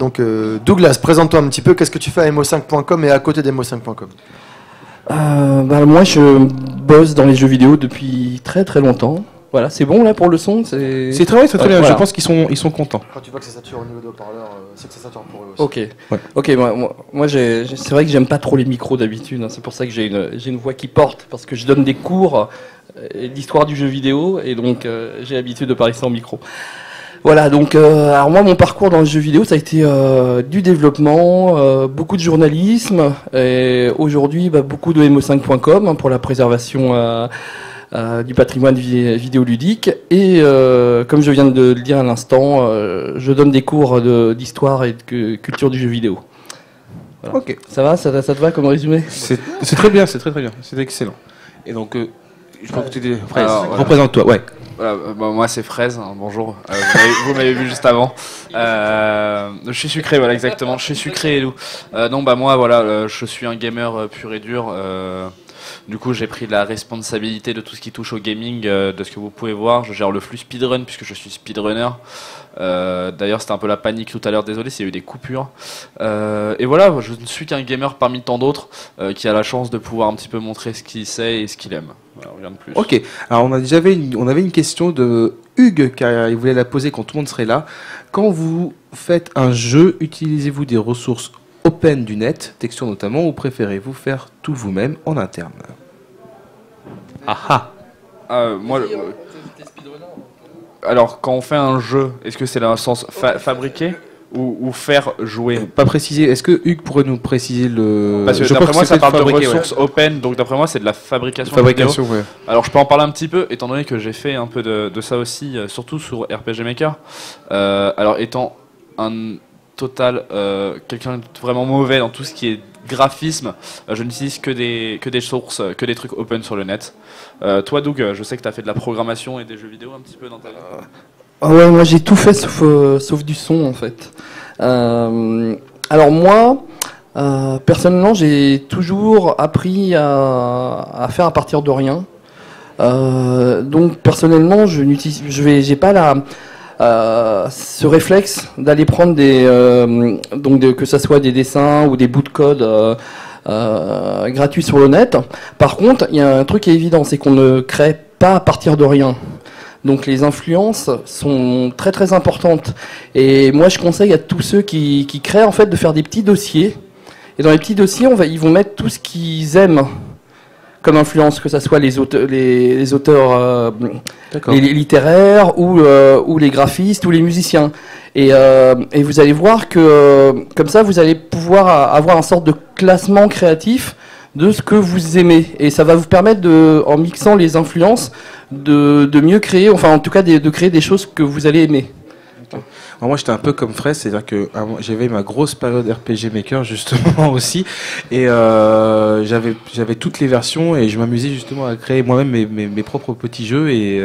Donc Douglas, présente-toi un petit peu, qu'est-ce que tu fais à mo5.com et à côté d'mo5.com? Moi je bosse dans les jeux vidéo depuis très très longtemps. Voilà, c'est bon là pour le son. C'est très bien. Voilà. Je pense qu'ils sont contents. Quand tu vois que ça sature au niveau de haut-parleur, c'est que ça sature pour eux aussi. Ok. Ouais. Ok. Moi c'est vrai que j'aime pas trop les micros d'habitude. Hein. C'est pour ça que j'ai une voix qui porte, parce que je donne des cours d'histoire du jeu vidéo et donc j'ai l'habitude de parler sans micro. Voilà, donc alors moi mon parcours dans le jeu vidéo ça a été du développement, beaucoup de journalisme et aujourd'hui beaucoup de mo5.com hein, pour la préservation du patrimoine vidéoludique et comme je viens de le dire à l'instant, je donne des cours d'histoire et de culture du jeu vidéo. Voilà. Ok. Ça va, ça te va comme résumé? C'est très bien, c'est très bien, c'est excellent. Et donc je pense que tu es Fraise. Représente-toi, ouais. Voilà, moi c'est Fraise, hein, bonjour. Vous m'avez vu juste avant. Chez Sucré, voilà exactement. Chez Sucré et Loup. Non, moi voilà, je suis un gamer pur et dur. Du coup, j'ai pris la responsabilité de tout ce qui touche au gaming, de ce que vous pouvez voir. Je gère le flux speedrun puisque je suis speedrunner. D'ailleurs, c'était un peu la panique tout à l'heure, désolé s'il y a eu des coupures. Et voilà, je ne suis qu'un gamer parmi tant d'autres qui a la chance de pouvoir un petit peu montrer ce qu'il sait et ce qu'il aime. Voilà, rien de plus. Ok, alors on avait une question de Hugues, car il voulait la poser quand tout le monde serait là. Quand vous faites un jeu, utilisez-vous des ressources open du net, texture notamment, ou préférez-vous faire tout vous-même en interne? Moi, alors, quand on fait un jeu, est-ce que c'est dans le sens fabriquer ou faire jouer? Pas préciser. Est-ce que Hugues pourrait nous préciser le... Parce que d'après moi, ça parle de ressources open, donc d'après moi, c'est de la fabrication vidéo. Ouais. Alors, je peux en parler un petit peu, étant donné que j'ai fait un peu de ça aussi, surtout sur RPG Maker. Alors, étant un total quelqu'un de vraiment mauvais dans tout ce qui est graphisme, je n'utilise que des sources, que des trucs open sur le net. Toi, Doug, je sais que tu as fait de la programmation et des jeux vidéo un petit peu dans ta vie. Ouais, moi j'ai tout fait sauf du son en fait. Alors moi, personnellement, j'ai toujours appris à faire à partir de rien. Donc personnellement, j'ai pas ce réflexe d'aller prendre que ça soit des dessins ou des bouts de code gratuits sur le net. Par contre, il y a un truc qui est évident, c'est qu'on ne crée pas à partir de rien. Donc les influences sont très très importantes. Et moi, je conseille à tous ceux qui créent en fait de faire des petits dossiers. Et dans les petits dossiers, ils vont mettre tout ce qu'ils aiment comme influence, que ce soit les auteurs les littéraires ou les graphistes ou les musiciens. Et vous allez voir que comme ça, vous allez pouvoir avoir un sorte de classement créatif de ce que vous aimez. Et ça va vous permettre, en mixant les influences, de mieux créer, enfin en tout cas de créer des choses que vous allez aimer. Alors moi j'étais un peu comme Fraise, c'est-à-dire que j'avais ma grosse période RPG Maker justement aussi, et j'avais toutes les versions et je m'amusais justement à créer moi-même mes propres petits jeux, et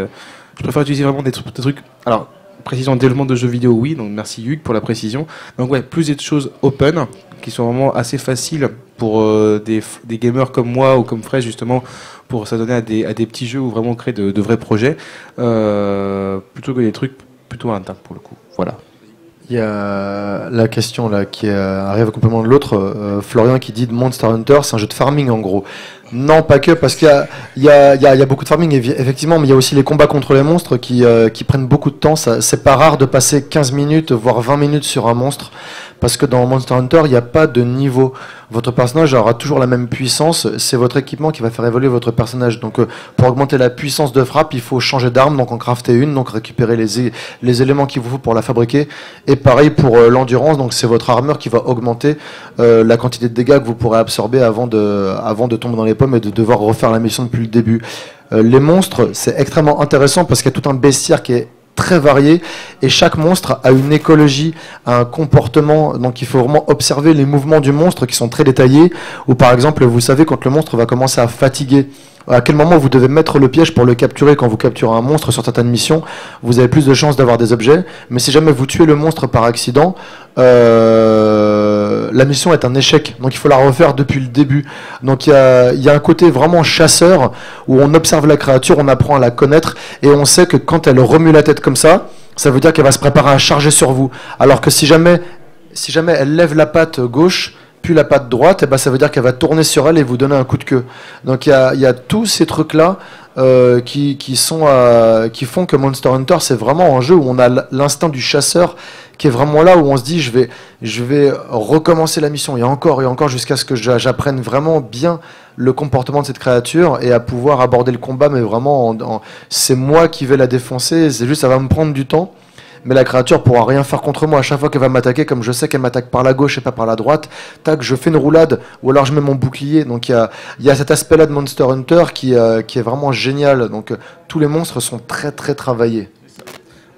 je préfère utiliser vraiment des trucs. Alors précision développement de jeux vidéo, oui, donc merci Hugues pour la précision. Donc ouais, plus des choses open qui sont vraiment assez faciles pour des gamers comme moi ou comme Fraise justement, pour s'adonner à des petits jeux ou vraiment créer de vrais projets, plutôt que des trucs plutôt internes pour le coup. Voilà. Il y a la question là qui arrive au complément de l'autre, Florian qui dit Monster Hunter, c'est un jeu de farming en gros. Non, pas que, parce qu'il y a beaucoup de farming effectivement, mais il y a aussi les combats contre les monstres qui prennent beaucoup de temps. C'est pas rare de passer 15 minutes, voire 20 minutes sur un monstre, parce que dans Monster Hunter, il n'y a pas de niveau. Votre personnage aura toujours la même puissance, c'est votre équipement qui va faire évoluer votre personnage. Donc pour augmenter la puissance de frappe, il faut changer d'arme, donc en crafter une, donc récupérer les éléments qu'il vous faut pour la fabriquer. Et pareil pour l'endurance, donc c'est votre armure qui va augmenter la quantité de dégâts que vous pourrez absorber avant de tomber dans les pommes et de devoir refaire la mission depuis le début. Les monstres, c'est extrêmement intéressant parce qu'il y a tout un bestiaire qui est très varié et chaque monstre a une écologie, a un comportement, donc il faut vraiment observer les mouvements du monstre qui sont très détaillés, ou par exemple vous savez quand le monstre va commencer à fatiguer, à quel moment vous devez mettre le piège pour le capturer. Quand vous capturez un monstre sur certaines missions, vous avez plus de chances d'avoir des objets, mais si jamais vous tuez le monstre par accident, la mission est un échec, donc il faut la refaire depuis le début. Donc il y a un côté vraiment chasseur où on observe la créature, on apprend à la connaître et on sait que quand elle remue la tête comme ça veut dire qu'elle va se préparer à charger sur vous. Alors que si jamais si jamais elle lève la patte gauche, puis la patte droite, et ben ça veut dire qu'elle va tourner sur elle et vous donner un coup de queue. Donc il y a tous ces trucs-là qui font que Monster Hunter, c'est vraiment un jeu où on a l'instinct du chasseur qui est vraiment là, où on se dit je vais recommencer la mission et encore jusqu'à ce que j'apprenne vraiment bien le comportement de cette créature et à pouvoir aborder le combat, mais vraiment c'est moi qui vais la défoncer, c'est juste ça va me prendre du temps. Mais la créature pourra rien faire contre moi. À chaque fois qu'elle va m'attaquer, comme je sais qu'elle m'attaque par la gauche et pas par la droite, tac, je fais une roulade, ou alors je mets mon bouclier. Donc il y a cet aspect-là de Monster Hunter qui est vraiment génial. Donc tous les monstres sont très très travaillés.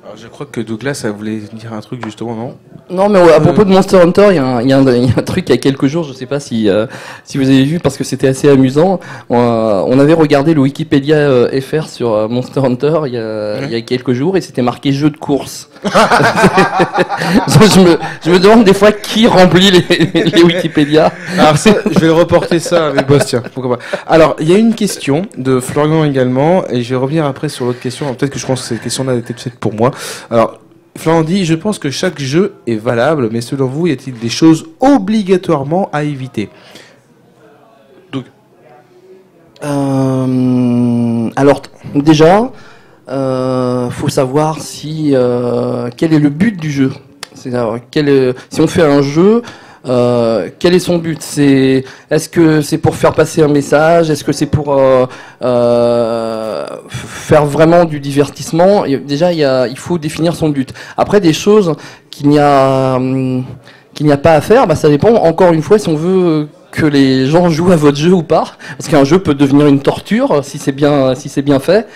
Alors, je crois que Douglas, ça voulait dire un truc justement, non? Non, mais à propos de Monster Hunter, il y a un truc il y a quelques jours, je sais pas si vous avez vu, parce que c'était assez amusant. On avait regardé le Wikipédia FR sur Monster Hunter il y a quelques jours et c'était marqué jeu de course. je me demande des fois qui remplit les Wikipédia. Alors ça, je vais reporter ça avec Boss, tiens, pourquoi pas. Alors, il y a une question de Florian également, et je vais revenir après sur l'autre question. Alors, peut-être que je pense que cette question-là était faite pour moi. Alors, Florian dit, je pense que chaque jeu est valable, mais selon vous, y a-t-il des choses obligatoirement à éviter? Donc, alors, déjà, faut savoir si quel est le but du jeu. C'est-à-dire, si on fait un jeu, quel est son but? Est-ce que c'est pour faire passer un message? Est-ce que c'est pour faire vraiment du divertissement? Et déjà, il faut définir son but. Après, des choses qu'il n'y a pas à faire, ça dépend encore une fois si on veut que les gens jouent à votre jeu ou pas, parce qu'un jeu peut devenir une torture si c'est bien fait.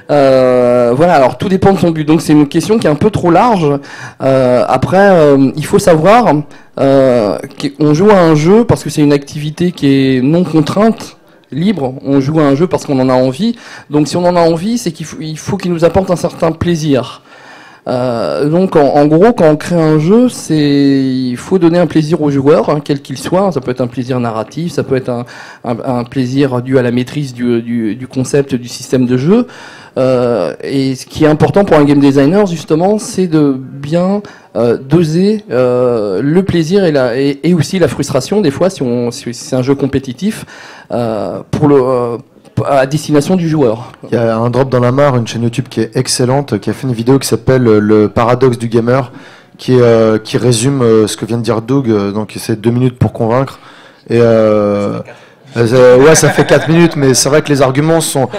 Voilà, alors tout dépend de son but. Donc c'est une question qui est un peu trop large. Après, il faut savoir qu'on joue à un jeu parce que c'est une activité qui est non contrainte, libre. On joue à un jeu parce qu'on en a envie. Donc si on en a envie, c'est qu'il faut qu'il nous apporte un certain plaisir. Donc en gros, quand on crée un jeu, il faut donner un plaisir aux joueurs, quel qu'il soit. Ça peut être un plaisir narratif, ça peut être un plaisir dû à la maîtrise du concept du système de jeu. Et ce qui est important pour un game designer, justement, c'est de bien doser le plaisir et aussi la frustration. Des fois, si c'est un jeu compétitif, à destination du joueur. Il y a un drop dans la mare, une chaîne YouTube qui est excellente, qui a fait une vidéo qui s'appelle Le paradoxe du gamer, qui résume ce que vient de dire Doug. Donc c'est 2 minutes pour convaincre. Et ouais, ça fait 4 minutes, mais c'est vrai que les arguments sont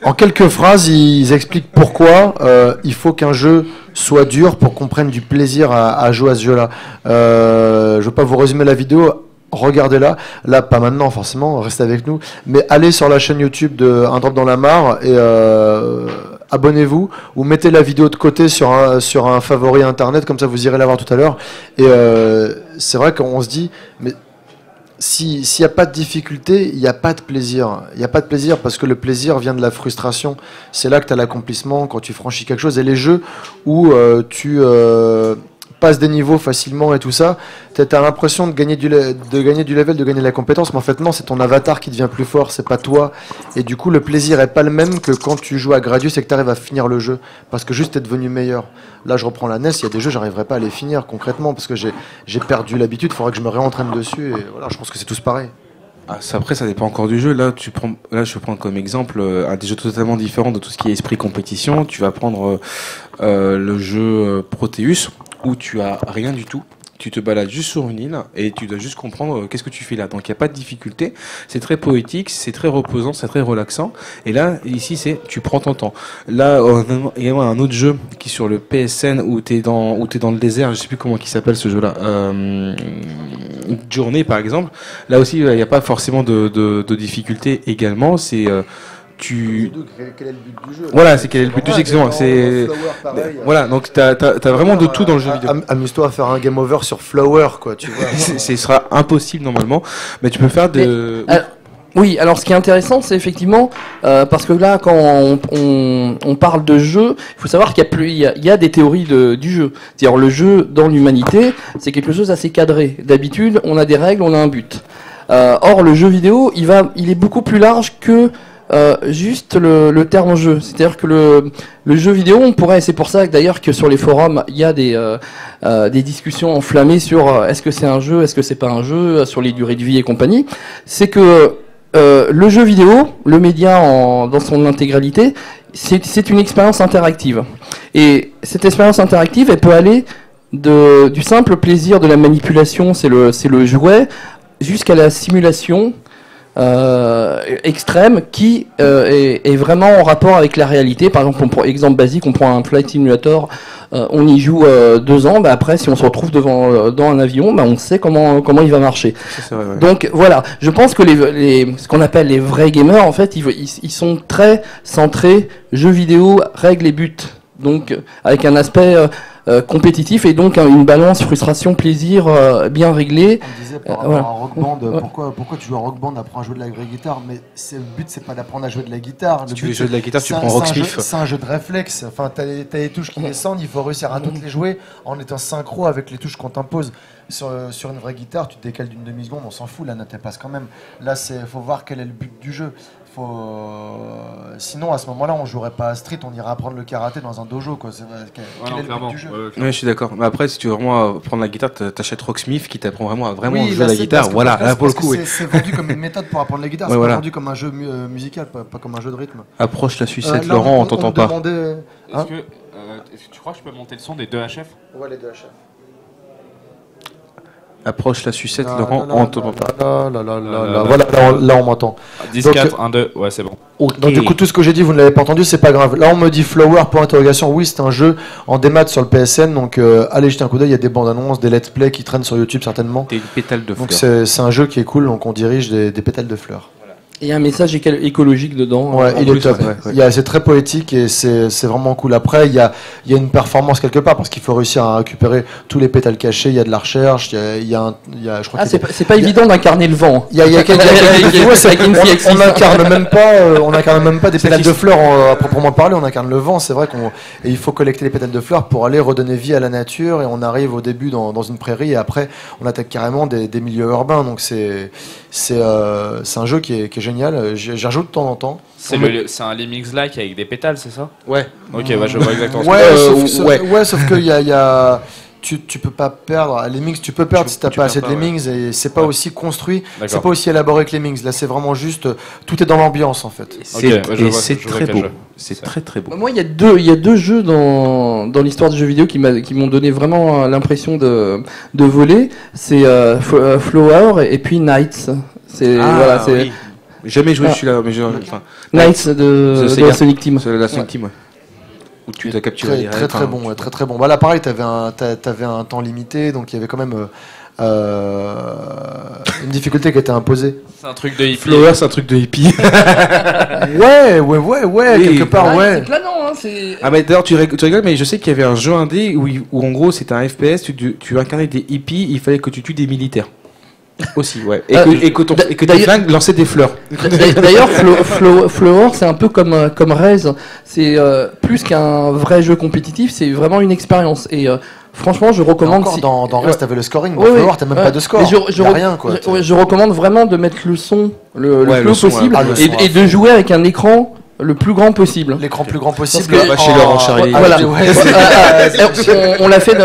en quelques phrases. Ils expliquent pourquoi il faut qu'un jeu soit dur pour qu'on prenne du plaisir à jouer à ce jeu-là. Je ne veux pas vous résumer la vidéo. Regardez-la, là pas maintenant forcément, restez avec nous, mais allez sur la chaîne YouTube de Un Drop dans la Mare et abonnez-vous ou mettez la vidéo de côté sur un favori internet, comme ça vous irez la voir tout à l'heure. Et c'est vrai qu'on se dit, mais s'il n'y a pas de difficulté, il n'y a pas de plaisir. Il n'y a pas de plaisir parce que le plaisir vient de la frustration. C'est là que tu as l'accomplissement quand tu franchis quelque chose. Et les jeux où tu passes des niveaux facilement et tout ça, tu as l'impression de gagner du level, de gagner de la compétence, mais en fait non, c'est ton avatar qui devient plus fort, c'est pas toi. Et du coup, le plaisir est pas le même que quand tu joues à Gradius et que tu arrives à finir le jeu, parce que juste t'es devenu meilleur. Là, je reprends la NES, il y a des jeux, j'arriverai pas à les finir concrètement, parce que j'ai perdu l'habitude, il faudrait que je me réentraîne dessus, et voilà, je pense que c'est tous pareil. Après, ça dépend encore du jeu. Là, je prends comme exemple un des jeux totalement différent de tout ce qui est esprit compétition. Tu vas prendre le jeu Proteus, où tu as rien du tout. Tu te balades juste sur une île et tu dois juste comprendre qu'est-ce que tu fais là. Donc il n'y a pas de difficulté, c'est très poétique, c'est très reposant, c'est très relaxant. Et là, ici, tu prends ton temps. Là, il y a un autre jeu qui est sur le PSN où tu es dans le désert, je sais plus comment il s'appelle ce jeu-là. Journée par exemple. Là aussi, il n'y a pas forcément de difficulté également. C'est quel est le but du jeu? Voilà, c'est quel est le but du jeu, exactement. C'est voilà, donc t'as vraiment de tout dans le jeu vidéo. Amuse-toi à faire un game over sur Flower, quoi, tu vois. Ce sera impossible normalement, mais tu peux faire oui, alors ce qui est intéressant, c'est effectivement parce que là, quand on parle de jeu, il faut savoir qu'il y a des théories du jeu. C'est-à-dire le jeu dans l'humanité, c'est quelque chose d'assez cadré. D'habitude, on a des règles, on a un but. Or, le jeu vidéo, il est beaucoup plus large que juste le terme jeu. C'est-à-dire que le jeu vidéo, on pourrait, et c'est pour ça que d'ailleurs que sur les forums, il y a des discussions enflammées sur est-ce que c'est un jeu, est-ce que c'est pas un jeu, sur les durées de vie et compagnie. C'est que le jeu vidéo, le média dans son intégralité, c'est une expérience interactive. Et cette expérience interactive, elle peut aller du simple plaisir de la manipulation, c'est le jouet, jusqu'à la simulation extrême qui est vraiment en rapport avec la réalité. Par exemple, exemple basique, on prend un flight simulator, on y joue 2 ans, après si on se retrouve dans un avion, on sait comment il va marcher. C'est vrai, ouais. Donc voilà, je pense que ce qu'on appelle les vrais gamers, en fait, ils sont très centrés jeux vidéo, règles et buts. Donc avec un aspect compétitif et donc une balance frustration-plaisir bien réglée. On disait par rapport à Rock Band, pourquoi tu joues à Rock Band, apprends à jouer de la vraie guitare, mais le but c'est pas d'apprendre à jouer de la guitare. Si tu veux jouer de la guitare, tu prends Rocksmith. C'est un jeu de réflexe, enfin t'as les touches qui descendent, il faut réussir à toutes les jouer en étant synchro avec les touches qu'on t'impose. Sur une vraie guitare, tu te décales d'une demi-seconde, on s'en fout, la note elle passe quand même. Là, faut voir quel est le but du jeu. Sinon, à ce moment-là, on jouerait pas à Street, on irait apprendre le karaté dans un dojo, quoi. Quel est le but du jeu. Ouais, je suis d'accord. Mais après, si tu veux vraiment apprendre la guitare, t'achètes Rocksmith qui t'apprend vraiment à jouer la guitare. Voilà, là pour le coup. C'est vendu comme une méthode pour apprendre la guitare, c'est pas vendu comme un jeu musical, pas comme un jeu de rythme. Approche la sucette, Laurent, on t'entend pas. Est-ce que tu crois que je peux monter le son des 2 HF? Ouais, les 2 HF. Approche la sucette, Laurent, on t'entend pas. Voilà, là on m'entend. 10, 4, 1, 2, ouais, c'est bon. Okay. Donc du coup, tout ce que j'ai dit, vous ne l'avez pas entendu, c'est pas grave. Là, on me dit Flower, point d'interrogation. Oui, c'est un jeu en démat sur le PSN, donc allez jeter un coup d'œil. Il y a des bandes annonces, des let's play qui traînent sur YouTube certainement. Des pétales de fleurs. Donc c'est un jeu qui est cool, donc on dirige des pétales de fleurs. Il y a un message écologique dedans. Ouais, il est top. C'est très poétique et c'est vraiment cool. Après, il y a une performance quelque part parce qu'il faut réussir à récupérer tous les pétales cachés. Il y a de la recherche. Je crois c'est pas évident d'incarner le vent. On n'incarne même pas des pétales de fleurs à proprement parler. On incarne le vent. C'est vrai il faut collecter les pétales de fleurs pour aller redonner vie à la nature. Et on arrive au début dans une prairie et après on attaque carrément des milieux urbains. Donc c'est un jeu qui est génial, j'y rejoue de temps en temps. C'est un Lemmings-like avec des pétales, c'est ça? Ouais. Ok, je vois exactement sauf que tu peux pas perdre. Lemmings, tu peux perdre si t'as pas assez de Lemmings et c'est pas aussi construit, c'est pas aussi élaboré que Lemmings. Là, c'est vraiment juste, tout est dans l'ambiance en fait. C'est très beau. C'est très très beau. Moi, il y a deux jeux dans l'histoire du jeu vidéo qui m'ont donné vraiment l'impression de voler. C'est Flower et puis Knights. Oui. Jamais joué celui-là, mais Knights de Sonic Team. C'est la Sonic Team, ouais. Où tu t'as capturé très bon, très très bon. Bah là, pareil, t'avais un temps limité, donc il y avait quand même une difficulté qui était imposée. C'est un truc de hippie. Flower, c'est un truc de hippie. ouais, quelque part, ouais. C'est planant, hein, Ah, mais d'ailleurs, tu rigoles, mais je sais qu'il y avait un jeu indé où en gros, c'était un FPS, tu incarnais des hippies, il fallait que tu tues des militaires. Aussi, ouais. Et que tes flingues lançaient des fleurs. D'ailleurs, Flower, c'est un peu comme Rez. C'est plus qu'un vrai jeu compétitif, c'est vraiment une expérience. Et franchement, je recommande. Dans Rez, t'avais le scoring. Dans Flower, t'as même pas de score. Rien, quoi. Je recommande vraiment de mettre le son le plus haut possible et de jouer avec un écran le plus grand possible. L'écran plus grand possible. Chez Laurent Charlie. Voilà. On l'a fait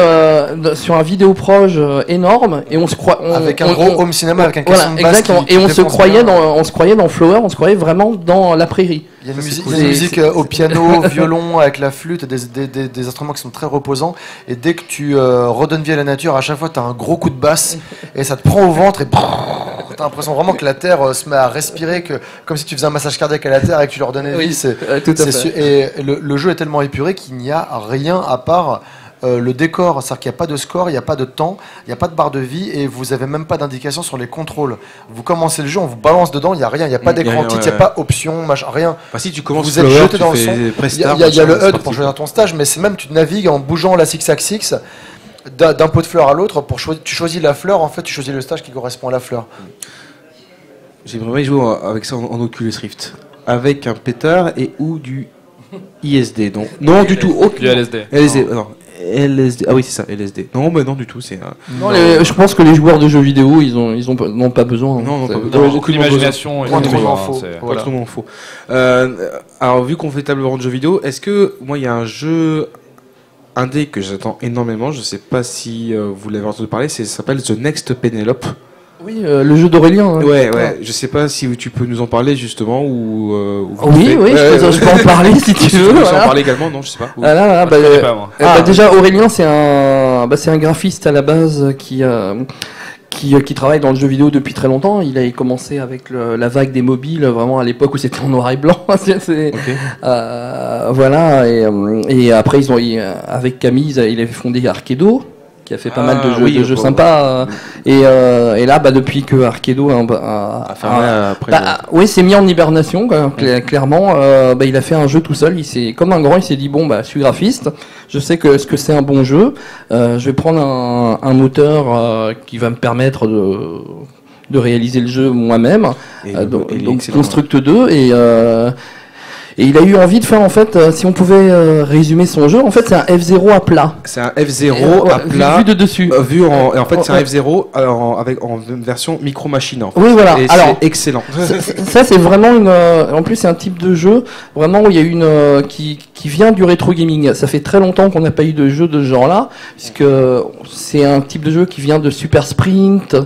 sur un vidéo proche énorme et on se croit avec un gros home cinéma avec un casson de basse. Exactement. Et on se croyait dans Flower, on se croyait vraiment dans la prairie. Il y a une musique au piano, violon, avec la flûte, des instruments qui sont très reposants. Et dès que tu redonnes vie à la nature, à chaque fois, tu as un gros coup de basse et ça te prend au ventre et tu as l'impression vraiment que la terre se met à respirer, comme si tu faisais un massage cardiaque à la terre et que tu leur donnais vie. Et le jeu est tellement épuré qu'il n'y a rien à part le décor, c'est-à-dire qu'il n'y a pas de score, il n'y a pas de temps, il n'y a pas de barre de vie et vous n'avez même pas d'indication sur les contrôles. Vous commencez le jeu, on vous balance dedans, il n'y a rien, il n'y a pas d'écran titre, il n'y a pas option, machin, rien. Enfin, si tu commences vous êtes jeté dans le son. Il y a le HUD pour choisir ton stage, mais c'est même tu navigues en bougeant la six-axis d'un pot de fleur à l'autre. Tu choisis la fleur, en fait, tu choisis le stage qui correspond à la fleur. J'aimerais jouer avec ça en Oculus Rift. Avec un pétard ou du ISD. Donc, non, du tout. Du LSD. Non. LSD. Ah oui, c'est ça, LSD. Non, bah non du tout. C'est. Non, je pense que les joueurs de jeux vidéo, n'ont pas besoin. Non, aucune imagination. Autrement faux. Alors, vu qu'on fait table ronde de jeux vidéo, est-ce que moi, il y a un jeu indé que j'attends énormément. Je sais pas si vous l'avez entendu parler. Ça s'appelle The Next Penelope. Oui, le jeu d'Aurélien. Hein. Ouais. Je sais pas si tu peux nous en parler justement ou oui, je peux en parler si tu veux. Tu peux en parler également, non, je sais pas. Déjà Aurélien, c'est un graphiste à la base qui travaille dans le jeu vidéo depuis très longtemps. Il a commencé avec la vague des mobiles, vraiment à l'époque où c'était en noir et blanc. Voilà. Et après, avec Camille, il avait fondé Arkedo, qui a fait pas mal de jeux sympas. Et là, depuis que Arkedo s'est mis en hibernation, clairement, il a fait un jeu tout seul. Comme un grand, il s'est dit je suis graphiste, je sais ce que c'est un bon jeu. Je vais prendre un moteur qui va me permettre de réaliser le jeu moi-même. Donc Construct 2 et il a eu envie de faire, en fait, si on pouvait résumer son jeu, en fait, c'est un F0 à plat. C'est un F0 à plat. Vu de dessus. Et en fait, c'est un F0 en version micro-machine. En fait. Oui, voilà. Et alors, c'est excellent. Ça, c'est vraiment en plus, c'est un type de jeu, vraiment, où il y a qui vient du rétro gaming. Ça fait très longtemps qu'on n'a pas eu de jeu de ce genre-là, puisque c'est un type de jeu qui vient de Super Sprint,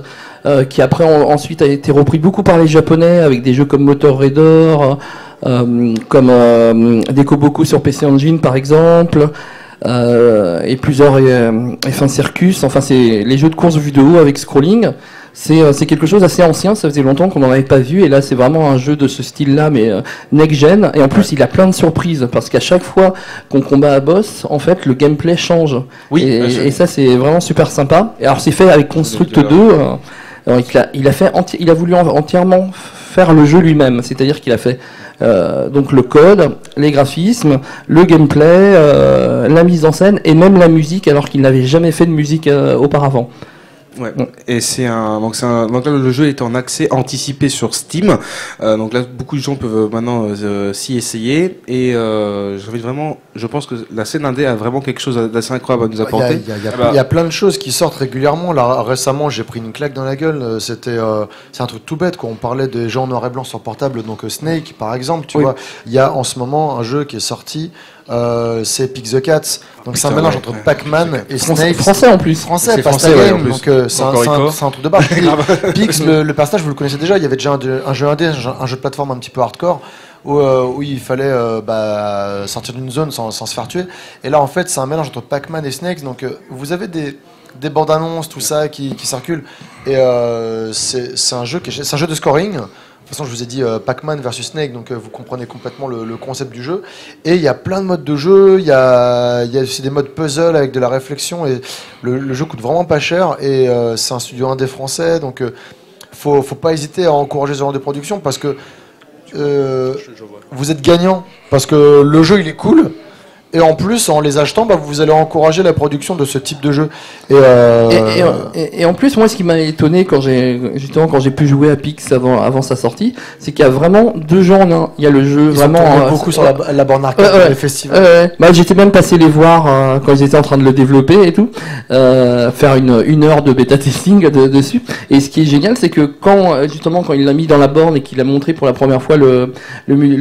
qui après, ensuite a été repris beaucoup par les Japonais, avec des jeux comme Motor Raider, comme Dekoboku sur PC Engine par exemple, et plusieurs F1 Circus. Enfin, c'est les jeux de course vidéo avec scrolling. C'est quelque chose d'assez ancien, ça faisait longtemps qu'on n'en avait pas vu, et là c'est vraiment un jeu de ce style-là, mais next-gen, et en plus il a plein de surprises, parce qu'à chaque fois qu'on combat à boss, en fait le gameplay change. Oui, et ça c'est vraiment super sympa. Et alors c'est fait avec Construct 2, il a voulu entièrement faire le jeu lui-même, c'est-à-dire qu'il a fait donc le code, les graphismes, le gameplay, la mise en scène et même la musique, alors qu'il n'avait jamais fait de musique auparavant. Ouais. Et donc là, le jeu est en accès anticipé sur Steam. Donc là, beaucoup de gens peuvent maintenant s'y essayer. Et je pense que la scène indé a vraiment quelque chose d'assez incroyable à nous apporter. Il y a plein de choses qui sortent régulièrement. Là, récemment, j'ai pris une claque dans la gueule. C'est un truc tout bête. Quand on parlait des jeux en noir et blanc sur portable, donc Snake, par exemple, tu vois, il y a en ce moment un jeu qui est sorti. C'est Pick the Cats, donc c'est un mélange entre Pac-Man et Snake. Français en plus. Français, pas Game, donc c'est un truc de barre. Pix, le personnage, vous le connaissez déjà. Il y avait déjà un jeu indé, un jeu de plateforme un petit peu hardcore où il fallait sortir d'une zone sans se faire tuer. Et là, en fait, c'est un mélange entre Pac-Man et Snake. Donc vous avez des bandes annonces, tout ça qui circulent. Et c'est un jeu de scoring. De toute façon, je vous ai dit Pac-Man versus Snake, donc vous comprenez complètement le concept du jeu. Et il y a plein de modes de jeu, il y a aussi des modes puzzle avec de la réflexion, et le jeu coûte vraiment pas cher, et c'est un studio indé français, donc faut pas hésiter à encourager ce genre de production, parce que vous êtes gagnant, parce que le jeu il est cool, et en plus, en les achetant, vous allez encourager la production de ce type de jeu. Et en plus, moi, ce qui m'a étonné quand j'ai pu jouer à Pix avant sa sortie, c'est qu'il y a vraiment deux jeux en un. Il y a le jeu vraiment beaucoup sur la borne arcade, les festivals. J'étais même passé les voir quand ils étaient en train de le développer et tout, faire une heure de bêta testing dessus. Et ce qui est génial, c'est que quand il l'a mis dans la borne et qu'il a montré pour la première fois le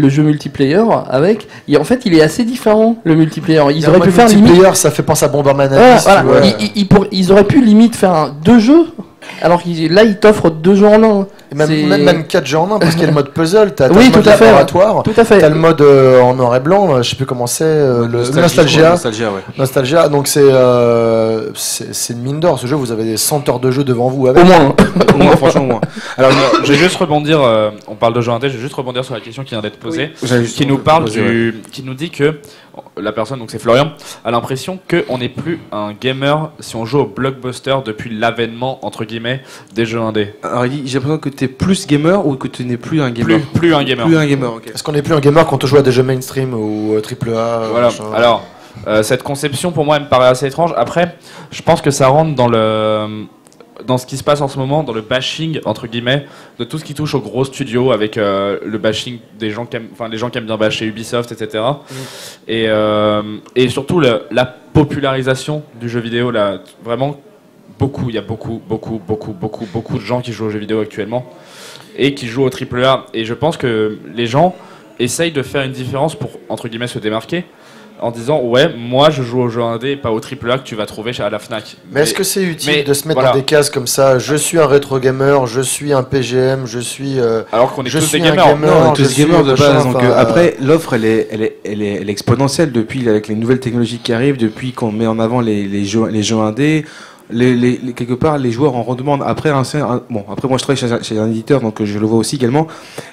jeu multiplayer avec, en fait, il est assez différent. Le multiplayer, ils auraient pu faire limite. Ça fait penser à Bomberman. Ils auraient pu limite faire 2 jeux. Alors là, ils t'offrent 2 jeux en un. Même 4 jeux en un, parce qu'il y a le mode puzzle, t'as le mode laboratoire, t'as le mode en noir et blanc, je sais plus comment c'est, le Nostalgia, donc c'est une mine d'or, ce jeu, vous avez des 100 heures de jeu devant vous. Avec. Au moins, franchement, au moins. Alors, je vais juste rebondir, on parle de jeu indé, je vais juste rebondir sur la question qui vient d'être posée, qui nous dit que la personne, donc c'est Florian, a l'impression qu'on n'est plus un gamer si on joue au blockbuster depuis l'avènement, entre guillemets, des jeux indés. Alors il dit, j'ai l'impression que tu es plus gamer ou que tu n'es plus un gamer. Plus un gamer. Plus un gamer, ok. Est-ce qu'on n'est plus un gamer quand on joue à des jeux mainstream ou AAA Voilà, alors, cette conception pour moi elle me paraît assez étrange. Après, je pense que ça rentre dans dans ce qui se passe en ce moment, dans le bashing entre guillemets de tout ce qui touche aux gros studios, avec le bashing des gens qui aiment, enfin les gens qui aiment bien basher Ubisoft, etc. Et surtout la popularisation du jeu vidéo là, vraiment beaucoup, il y a beaucoup de gens qui jouent aux jeux vidéo actuellement et qui jouent au AAA. Et je pense que les gens essayent de faire une différence pour entre guillemets se démarquer, en disant ouais, moi je joue au jeu indé et pas au AAA que tu vas trouver à la Fnac. Mais est-ce que c'est utile de se mettre dans des cases comme ça? Je suis un rétro gamer, je suis un PGM, je suis. Alors qu'on est tous des gamers. Non, on est tous gamers de base. Donc après, l'offre elle est exponentielle depuis avec les nouvelles technologies qui arrivent, depuis qu'on met en avant les jeux indés. Quelque part, les joueurs en redemandent. Après, après moi je travaille chez un éditeur, donc je le vois aussi également.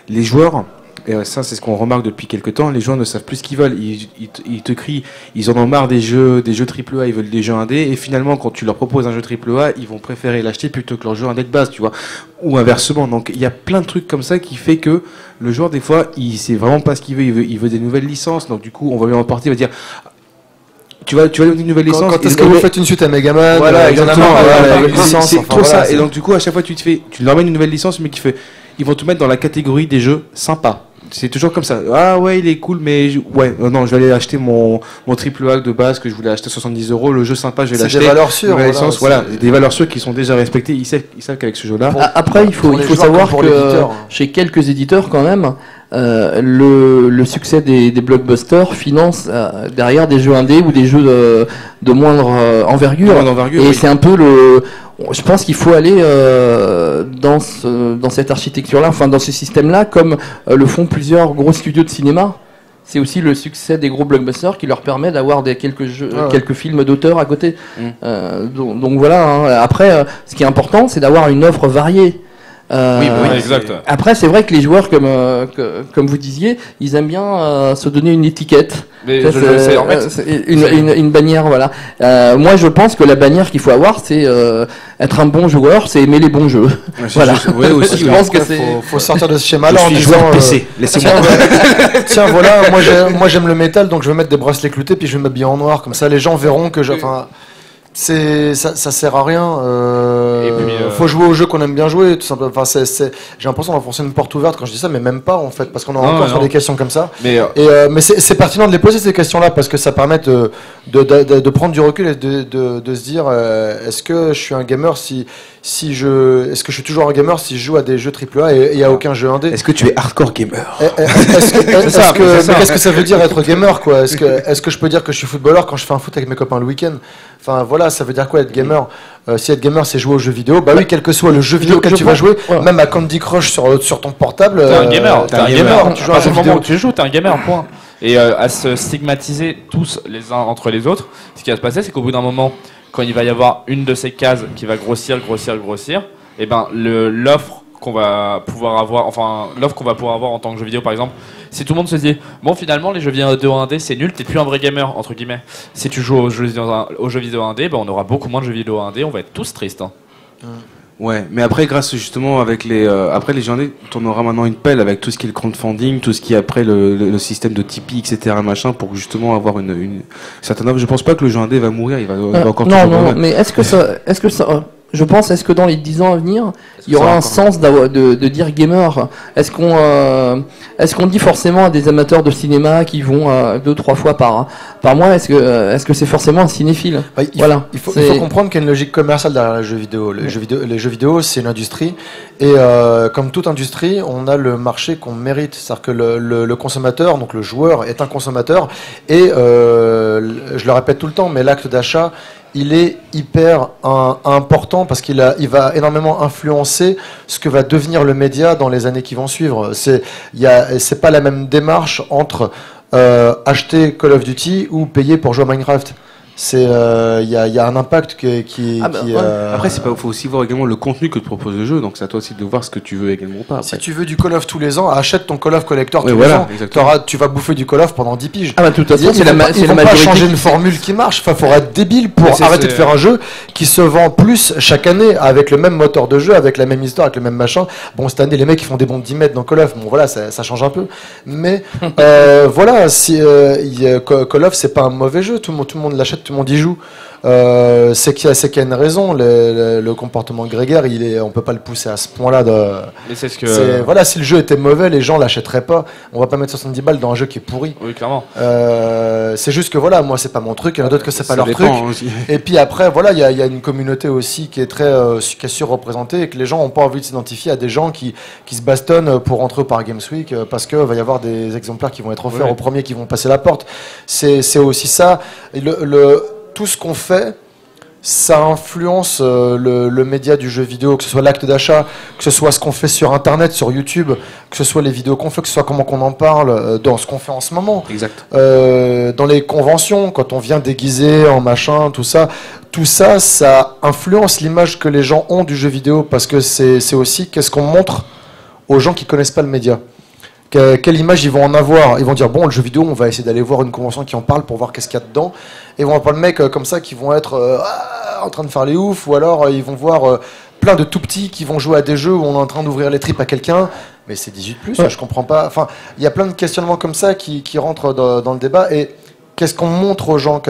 Les joueurs. Et ça, c'est ce qu'on remarque depuis quelques temps. Les joueurs ne savent plus ce qu'ils veulent. Ils te crient, ils en ont marre des jeux AAA, ils veulent des jeux indés. Et finalement, quand tu leur proposes un jeu AAA, ils vont préférer l'acheter plutôt que leur jeu indé de base, tu vois. Ou inversement. Donc, il y a plein de trucs comme ça qui fait que le joueur, des fois, il sait vraiment pas ce qu'il veut. Il veut des nouvelles licences. Donc, du coup, on va lui en partir, il va dire. Tu vas donner une nouvelle licence. Quand est-ce que vous faites une suite à Megaman? Voilà, exactement. C'est trop ça. Et donc, du coup, à chaque fois, tu leur mets une nouvelle licence, mais ils vont te mettre dans la catégorie des jeux sympas. C'est toujours comme ça. Ah ouais, il est cool, mais non, je vais aller acheter mon AAA de base que je voulais acheter 70 €. Le jeu sympa, je vais l'acheter. C'est des valeurs sûres. Des valeurs sûres qui sont déjà respectées. Ils savent qu'avec ce jeu-là. Après, il faut savoir que chez quelques éditeurs, quand même, le succès des blockbusters finance derrière des jeux indés ou des jeux de moindre envergure. Et c'est un peu je pense qu'il faut aller dans cette architecture-là, enfin dans ce système-là, comme le font plusieurs gros studios de cinéma. C'est aussi le succès des gros blockbusters qui leur permet d'avoir quelques films d'auteur à côté. Donc voilà. Hein. Après, ce qui est important, c'est d'avoir une offre variée. Oui, exact. Après, c'est vrai que les joueurs, comme vous disiez, ils aiment bien se donner une étiquette. Mais c'est en fait une bannière, voilà. Moi, je pense que la bannière qu'il faut avoir, c'est être un bon joueur, c'est aimer les bons jeux. Voilà. Je pense que faut sortir de ce schéma-là en disant joueur PC. Laissez-moi. Tiens, voilà, moi j'aime le métal, donc je vais mettre des bracelets cloutés, puis je vais m'habiller en noir, comme ça les gens verront que ça sert à rien. Faut jouer au jeu qu'on aime bien jouer, tout simplement. Enfin, j'ai l'impression d'enfoncer une porte ouverte quand je dis ça, mais même pas en fait, parce qu'on a encore sur des questions comme ça. Mais c'est pertinent de les poser ces questions-là, parce que ça permet de prendre du recul et de se dire est-ce que je suis un gamer est-ce que je suis toujours un gamer si je joue à des jeux AAA et il n'y a aucun jeu indé? Est-ce que tu es hardcore gamer? Mais qu'est-ce que ça veut dire être gamer, quoi? Est-ce que je peux dire que je suis footballeur quand je fais un foot avec mes copains le week-end? Enfin voilà, ça veut dire quoi être gamer? Si être gamer c'est jouer aux jeux vidéo, bah oui, quel que soit le jeu vidéo auquel tu vas jouer, même à Candy Crush sur ton portable. T'es un gamer. Tu joues à un jeu vidéo. Tu joues, t'es un gamer, point. Et à se stigmatiser tous les uns entre les autres, ce qui va se passer, c'est qu'au bout d'un moment, quand il va y avoir une de ces cases qui va grossir, et ben l'offre qu'on va pouvoir avoir, en tant que jeu vidéo par exemple, si tout le monde se dit bon, finalement les jeux vidéo indé c'est nul, t'es plus un vrai gamer entre guillemets. Si tu joues aux jeux vidéo indé, ben on aura beaucoup moins de jeux vidéo indé, on va être tous tristes. Hein. Ouais, mais après, grâce justement avec les jeux indés, on aura maintenant une pelle avec tout ce qui est le crowdfunding, tout ce qui est après le système de Tipeee, etc. machin, pour justement avoir une certaine offre. Je pense pas que le jeu indé va mourir, il va encore. Non, mais est-ce que ça je pense, est-ce que dans les 10 ans à venir, il y aura un sens de dire gamer? Est-ce qu'on dit forcément à des amateurs de cinéma qui vont 2-3 fois par mois, est-ce que c'est forcément un cinéphile? Il faut comprendre qu'il y a une logique commerciale derrière les jeux vidéo. Les jeux vidéo, c'est une industrie. Et comme toute industrie, on a le marché qu'on mérite. C'est-à-dire que le consommateur, donc le joueur, est un consommateur. Et je le répète tout le temps, mais l'acte d'achat, il est hyper important parce qu'il va énormément influencer ce que va devenir le média dans les années qui vont suivre. C'est pas la même démarche entre acheter Call of Duty ou payer pour jouer à Minecraft. Il y a un impact qui Après, faut aussi voir également le contenu que te propose le jeu, donc c'est à toi aussi de voir ce que tu veux également ou pas. Après. Si tu veux du Call of tous les ans, achète ton Call of Collector tous les ans. Tu vas bouffer du Call of pendant 10 piges. Ah bah tout à fait, c'est la majorité. Ils vont pas changer une formule qui marche. Enfin, faudra être débile pour arrêter de faire un jeu qui se vend plus chaque année avec le même moteur de jeu, avec la même histoire, avec le même machin. Bon, cette année, les mecs ils font des bons 10 mètres dans Call of. Bon, voilà, ça change un peu. Mais voilà, Call of c'est pas un mauvais jeu. Tout le monde l'achète l'achète, tout le monde y joue. C'est qu'il y a une raison. Le comportement grégaire, on peut pas le pousser à ce point-là. Mais c'est ce que. Voilà, si le jeu était mauvais, les gens l'achèteraient pas. On va pas mettre 70 balles dans un jeu qui est pourri. Oui, clairement. C'est juste que voilà, moi c'est pas mon truc, il y en a d'autres que c'est pas leur truc. Aussi. Et puis après, voilà, il y a une communauté aussi qui est qui est surreprésentée et que les gens ont pas envie de s'identifier à des gens qui se bastonnent pour rentrer par Games Week parce que va y avoir des exemplaires qui vont être offerts aux premiers qui vont passer la porte. C'est aussi ça. Et tout ce qu'on fait, ça influence le média du jeu vidéo, que ce soit l'acte d'achat, que ce soit ce qu'on fait sur Internet, sur YouTube, que ce soit les vidéos qu'on fait, que ce soit comment qu'on en parle dans ce qu'on fait en ce moment. Exact. Dans les conventions, quand on vient déguisé en machin, tout ça, ça influence l'image que les gens ont du jeu vidéo, parce que c'est aussi qu'est-ce qu'on montre aux gens qui connaissent pas le média. Quelle image ils vont en avoir? Ils vont dire bon, le jeu vidéo, on va essayer d'aller voir une convention qui en parle pour voir qu'est-ce qu'il y a dedans. Et ils vont avoir le mec comme ça qui vont être en train de faire les oufs, ou alors ils vont voir plein de tout petits qui vont jouer à des jeux où on est en train d'ouvrir les tripes à quelqu'un. Mais c'est 18+, je comprends pas. Enfin, il y a plein de questionnements comme ça qui rentrent dans le débat. Et qu'est-ce qu'on montre aux gens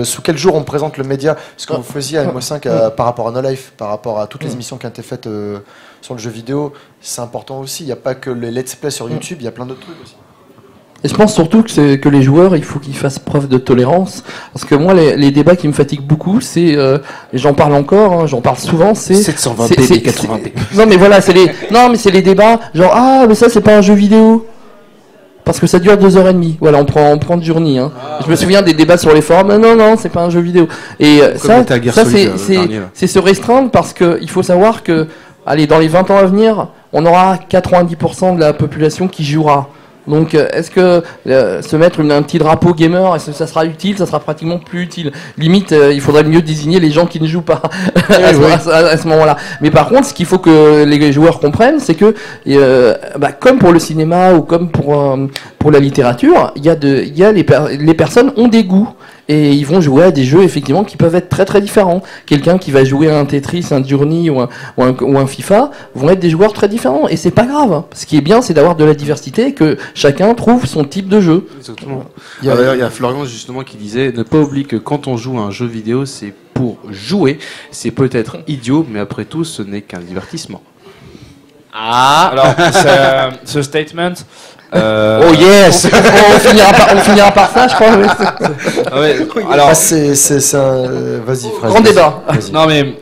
sous quel jour on présente le média? Ce que vous faisiez à MO5 par rapport à No Life, par rapport à toutes les émissions qui ont été faites sur le jeu vidéo, c'est important aussi. Il n'y a pas que les let's play sur YouTube, il y a plein d'autres trucs aussi. Et je pense surtout que les joueurs, il faut qu'ils fassent preuve de tolérance. Parce que moi, les débats qui me fatiguent beaucoup, c'est, et j'en parle encore, hein, j'en parle souvent, c'est 720p, 80p. Non mais voilà, c'est les débats genre mais ça c'est pas un jeu vidéo. Parce que ça dure 2h30. Voilà, on prend de journée. Hein. Je me souviens des débats sur les forums. Non, c'est pas un jeu vidéo. Et ça c'est se restreindre parce que il faut savoir que, allez, dans les 20 ans à venir, on aura 90% de la population qui jouera. Donc, est-ce que se mettre un petit drapeau gamer, est-ce que ça sera utile? Ça sera pratiquement plus utile. Limite, il faudrait mieux désigner les gens qui ne jouent pas à ce moment-là. Mais par contre, ce qu'il faut que les joueurs comprennent, c'est que, comme pour le cinéma ou comme pour la littérature, les personnes ont des goûts. Et ils vont jouer à des jeux effectivement qui peuvent être très très différents. Quelqu'un qui va jouer à un Tetris, un Journey ou un FIFA vont être des joueurs très différents. Et c'est pas grave. Ce qui est bien, c'est d'avoir de la diversité et que chacun trouve son type de jeu. Exactement. D'ailleurs, il y a Florian justement qui disait ne pas oublier que quand on joue à un jeu vidéo, c'est pour jouer. C'est peut-être idiot, mais après tout, ce n'est qu'un divertissement. Alors, ce statement. Oh yes. on finira par ça, je crois. Ouais, alors, c'est vas-y, Fred. Grand débat. Non mais,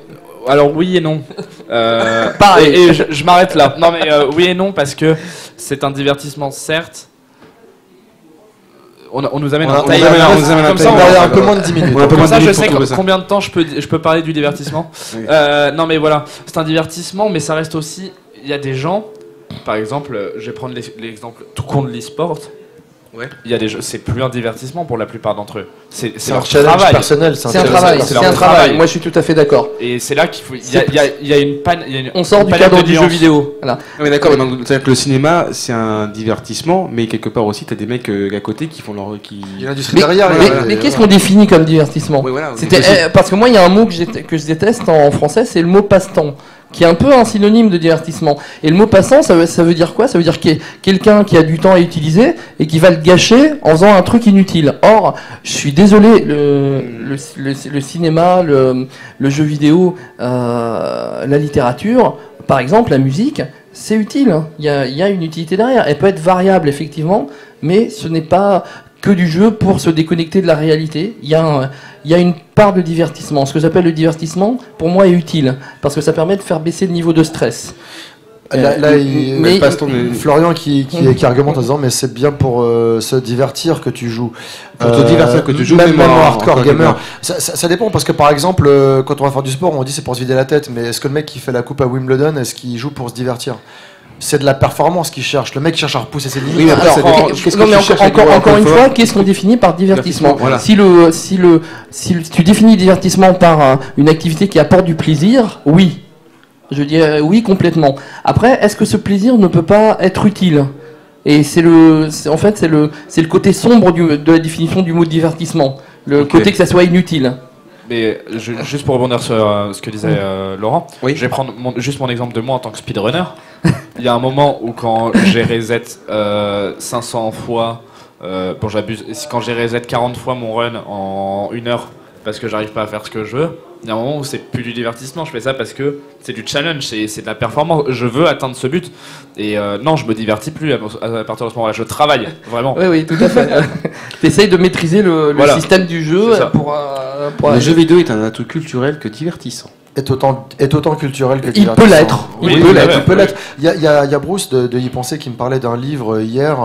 alors oui et non. Pareil. Et je m'arrête là. Non mais oui et non parce que c'est un divertissement certes. On nous amène un taille. Comme ça, on va un peu moins de 10 minutes. Comme ça, je sais combien de temps je peux parler du divertissement. Oui. Non mais voilà, c'est un divertissement, mais ça reste aussi. Il y a des gens. Par exemple, je vais prendre l'exemple tout con de l'e-sport. Ouais. Il y a des jeux, c'est plus un divertissement pour la plupart d'entre eux. C'est leur travail personnel. C'est un travail. Moi, je suis tout à fait d'accord. Et c'est là qu'il faut. Il y a une panne. On sort du cadre du jeu vidéo. Voilà. Oui, d'accord. C'est-à-dire que le cinéma, c'est un divertissement, mais quelque part aussi, t'as des mecs à côté qui font leur. Il y a l'industrie derrière. Mais qu'est-ce qu'on définit comme divertissement? Oui, voilà. Parce que moi, il y a un mot que je déteste en français, c'est le mot passe-temps, qui est un peu un synonyme de divertissement. Et le mot passant, ça veut dire quoi? Ça veut dire qu'il y a quelqu'un qui a du temps à utiliser et qui va le gâcher en faisant un truc inutile. Or, je suis désolé, le cinéma, le jeu vidéo, la littérature, par exemple, la musique, c'est utile. Il y a une utilité derrière. Elle peut être variable, effectivement, mais ce n'est pas que du jeu pour se déconnecter de la réalité. Il y a une part de divertissement. Ce que j'appelle le divertissement, pour moi, est utile, parce que ça permet de faire baisser le niveau de stress. Florian qui argumente en disant mais c'est bien pour se divertir que tu joues. Pour te divertir que tu joues, même en hardcore gamer. Ça dépend, parce que par exemple, quand on va faire du sport, on dit c'est pour se vider la tête, mais est-ce que le mec qui fait la coupe à Wimbledon, est-ce qu'il joue pour se divertir? C'est de la performance qu'il cherche. Le mec cherche à repousser ses limites. Oui, encore une fois, qu'est-ce qu'on définit par divertissement? Voilà. Si tu définis divertissement par une activité qui apporte du plaisir, oui. Je dis oui, complètement. Après, est-ce que ce plaisir ne peut pas être utile? Et c'est le côté sombre de la définition du mot divertissement. Le côté que ça soit inutile. Mais juste pour rebondir sur ce que disait Laurent, je vais prendre juste mon exemple de moi en tant que speedrunner. Il y a un moment où quand j'ai reset 500 fois, bon j'abuse, quand j'ai reset 40 fois mon run en 1 heure parce que j'arrive pas à faire ce que je veux. Il y a un moment où c'est plus du divertissement, je fais ça parce que c'est du challenge, c'est de la performance. Je veux atteindre ce but. Et non, je me divertis plus à partir de ce moment-là. Je travaille, vraiment. Oui, tout à fait. T'essayes de maîtriser le système du jeu pour le jeu vidéo est un atout culturel que divertissant. Est autant culturel que il divertissant. peut l'être. Il peut l'être. Il y a Bruce de Y Penser qui me parlait d'un livre hier.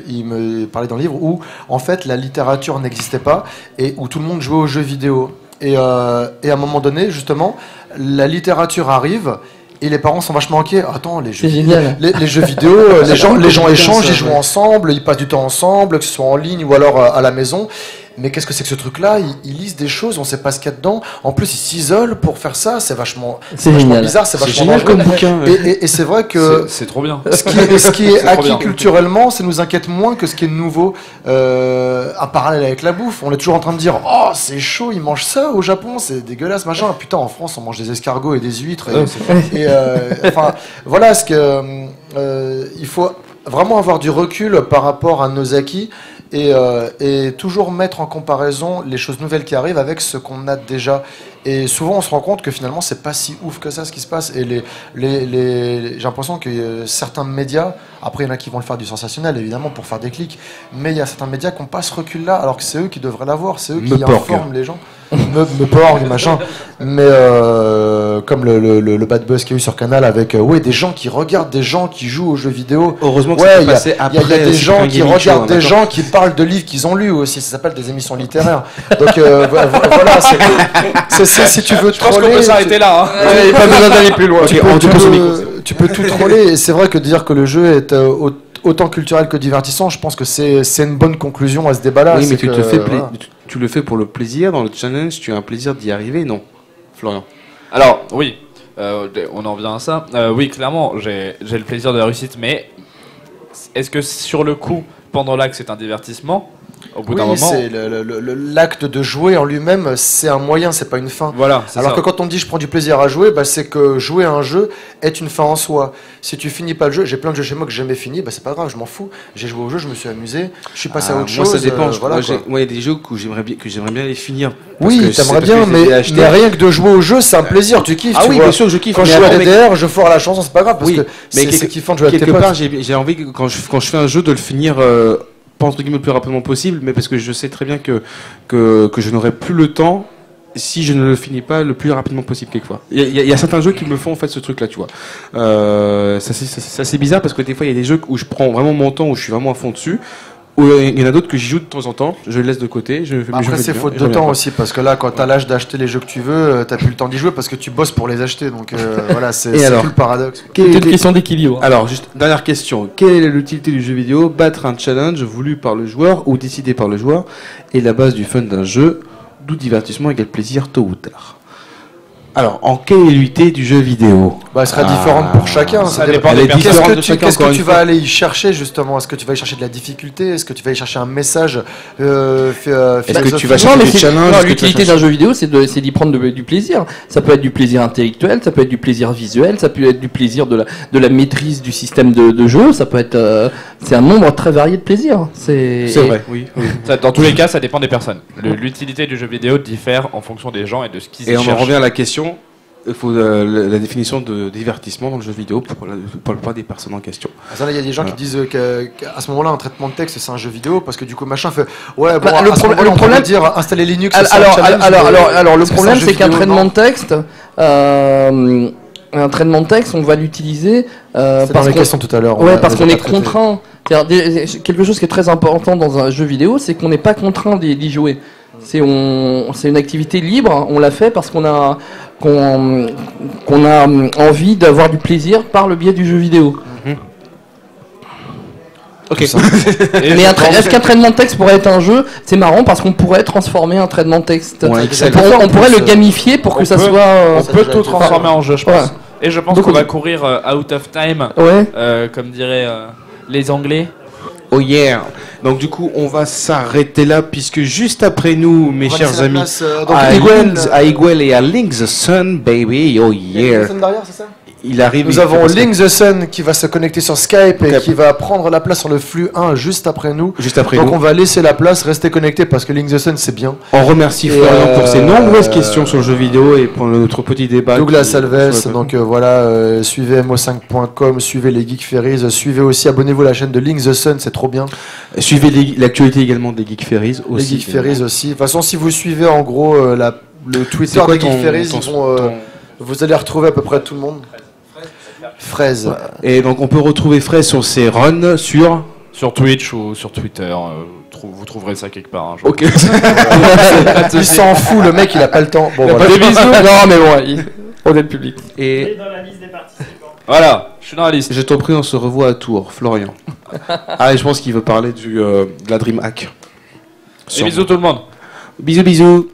Il me parlait d'un livre où en fait la littérature n'existait pas et où tout le monde jouait aux jeux vidéo. Et à un moment donné, justement, la littérature arrive. Et les parents sont vachement inquiets. Attends, les jeux vidéo, les gens échangent, ils jouent ensemble, ils passent du temps ensemble, que ce soit en ligne ou alors à la maison. Mais qu'est-ce que c'est que ce truc-là? Ils lisent des choses, on sait pas ce qu'il y a dedans. En plus, ils s'isolent pour faire ça. C'est vachement bizarre, c'est vachement génial comme bouquin. Et c'est vrai que c'est trop bien. Ce qui est acquis culturellement, ça nous inquiète moins que ce qui est nouveau. Un parallèle avec la bouffe, on est toujours en train de dire oh c'est chaud, ils mangent ça au Japon, c'est dégueulasse machin. Putain, en France, on mange des escargots et des huîtres. Enfin, voilà ce que il faut vraiment avoir du recul par rapport à nos acquis. Et toujours mettre en comparaison les choses nouvelles qui arrivent avec ce qu'on a déjà. Et souvent, on se rend compte que finalement, c'est pas si ouf que ça ce qui se passe. Et j'ai l'impression que certains médias, après, il y en a qui vont le faire du sensationnel, évidemment, pour faire des clics, mais il y a certains médias qui n'ont pas ce recul-là, alors que c'est eux qui devraient l'avoir, c'est eux qui informent les gens. Me porg, machin. Mais comme le bad buzz qu'il y a eu sur Canal avec des gens qui regardent des gens qui jouent aux jeux vidéo. Heureusement que ça passé après. Il y a des gens qui regardent des gens qui parlent de livres qu'ils ont lus aussi. Ça s'appelle des émissions littéraires. Donc voilà, si tu veux troller. Je pense qu'on peut s'arrêter là. Il n'y a pas besoin d'aller plus loin. Tu peux tout troller. Et c'est vrai que dire que le jeu est autant culturel que divertissant, je pense que c'est une bonne conclusion à ce débat-là. Oui, mais tu le fais pour le plaisir, dans le challenge, tu as un plaisir d'y arriver, non, Florian? Alors, oui, on en vient à ça. Oui, clairement, j'ai le plaisir de la réussite, mais est-ce que sur le coup, pendant l'acte, c'est un divertissement? Au bout d'un moment, c'est l'acte de jouer en lui-même, c'est un moyen, c'est pas une fin. Voilà, alors que quand on dit je prends du plaisir à jouer, c'est que jouer à un jeu est une fin en soi. Si tu finis pas le jeu, j'ai plein de jeux chez moi que j'ai jamais fini, c'est pas grave, je m'en fous. J'ai joué au jeu, je me suis amusé, je suis passé à autre chose. Moi, ça dépend. Voilà, moi, il y a des jeux que j'aimerais bien les finir. Oui, t'aimerais bien, mais rien que de jouer au jeu, c'est un plaisir, tu kiffes. Ah oui, bien sûr, je kiffe. Quand je joue à DDR, je foire la chanson, c'est pas grave, parce que c'est kiffant de jouer avec tes potes. Quelque part, j'ai envie, quand je fais un jeu, de le finir. Pas entre guillemets le plus rapidement possible, mais parce que je sais très bien que je n'aurai plus le temps si je ne le finis pas le plus rapidement possible quelquefois. Il y a certains jeux qui me font en fait ce truc là, tu vois. Ça c'est bizarre parce que des fois il y a des jeux où je prends vraiment mon temps, où je suis vraiment à fond dessus. Il y en a d'autres que j'y joue de temps en temps, je les laisse de côté. Après, c'est faute de temps aussi, parce que là, quand t'as l'âge d'acheter les jeux que tu veux, t'as plus le temps d'y jouer parce que tu bosses pour les acheter. Donc voilà, c'est tout le paradoxe. C'est une question d'équilibre. Alors, juste dernière question. Quelle est l'utilité du jeu vidéo? Battre un challenge voulu par le joueur ou décidé par le joueur est la base du fun d'un jeu, d'où divertissement égale plaisir tôt ou tard. Alors, en quelle est l'utilité du jeu vidéo? Elle sera différente pour chacun. Ça dépend des personnes. Qu'est-ce que tu vas aller y chercher justement? Est-ce que tu vas y chercher de la difficulté? Est-ce que tu vas y chercher un message Est-ce que tu vas chercher des challenges? L'utilité d'un jeu vidéo, c'est d'y prendre du plaisir. Ça peut être du plaisir intellectuel, ça peut être du plaisir visuel, ça peut être du plaisir de la maîtrise du système de jeu. Ça peut être, c'est un nombre très varié de plaisirs. C'est vrai, oui. Dans tous les cas, ça dépend des personnes. L'utilité du jeu vidéo diffère en fonction des gens et de ce qu'ils cherchent. Et on en revient à la question. Il faut la définition de divertissement dans le jeu vidéo pour la plupart des personnes en question. Il y a des gens qui disent qu'à ce moment-là, un traitement de texte, c'est un jeu vidéo parce que du coup, machin fait. Le problème, dire installer Linux. Alors, le problème, c'est qu'un traitement de texte, on va l'utiliser par la question tout à l'heure. Parce qu'on est contraint. Quelque chose qui est très important dans un jeu vidéo, c'est qu'on n'est pas contraint d'y jouer. C'est une activité libre, on l'a fait parce qu'on a envie d'avoir du plaisir par le biais du jeu vidéo. Ok. Mais est-ce qu'un traitement de texte pourrait être un jeu? C'est marrant parce qu'on pourrait transformer un traitement de texte. On pourrait le gamifier pour que ça soit. On peut tout transformer en jeu, je pense. Et je pense qu'on va courir out of time, comme diraient les Anglais. Oh yeah. Donc du coup, on va s'arrêter là puisque juste après nous, mes On va chers laisser la amis, place, donc, à Iguel, Iguel et à Link the Sun, baby, oh yeah. derrière, c'est ça? Il arrive. Nous il avons fait Link the Sun qui va se connecter sur Skype et Ok. qui va prendre la place sur le flux 1 juste après nous. juste après Donc nous. on va laisser la place, rester connecté parce que Link the Sun c'est bien. On remercie Et, Florian pour ses nombreuses questions sur le jeu vidéo et pour notre petit débat. Douglas qui- Alves, sur le- donc voilà, suivez mo5.com, suivez les Geek Ferries, suivez aussi, abonnez-vous à la chaîne de Link the Sun, c'est trop bien. Suivez l'actualité également des Geek Ferries aussi. Les Geek Ferries aussi. De toute façon, si vous suivez en gros le Twitter C'est quoi des Geek ton- Ferries, ton- ils vont, vous allez retrouver à peu près tout le monde. Fraise. Et donc on peut retrouver Fraise sur ses runs sur. Sur Twitch ou sur Twitter, vous trouverez ça quelque part. Un jour. Ok. Il s'en fout, le mec, il a pas le temps. Bon, voilà. Des bisous. Non, mais bon, on est le public. Et dans la liste des participants. Voilà, je suis dans la liste. je t'en prie, on se revoit à Tours, Florian. Ah, et je pense qu'il veut parler de la DreamHack. Et bisous tout le monde. Bisous, bisous.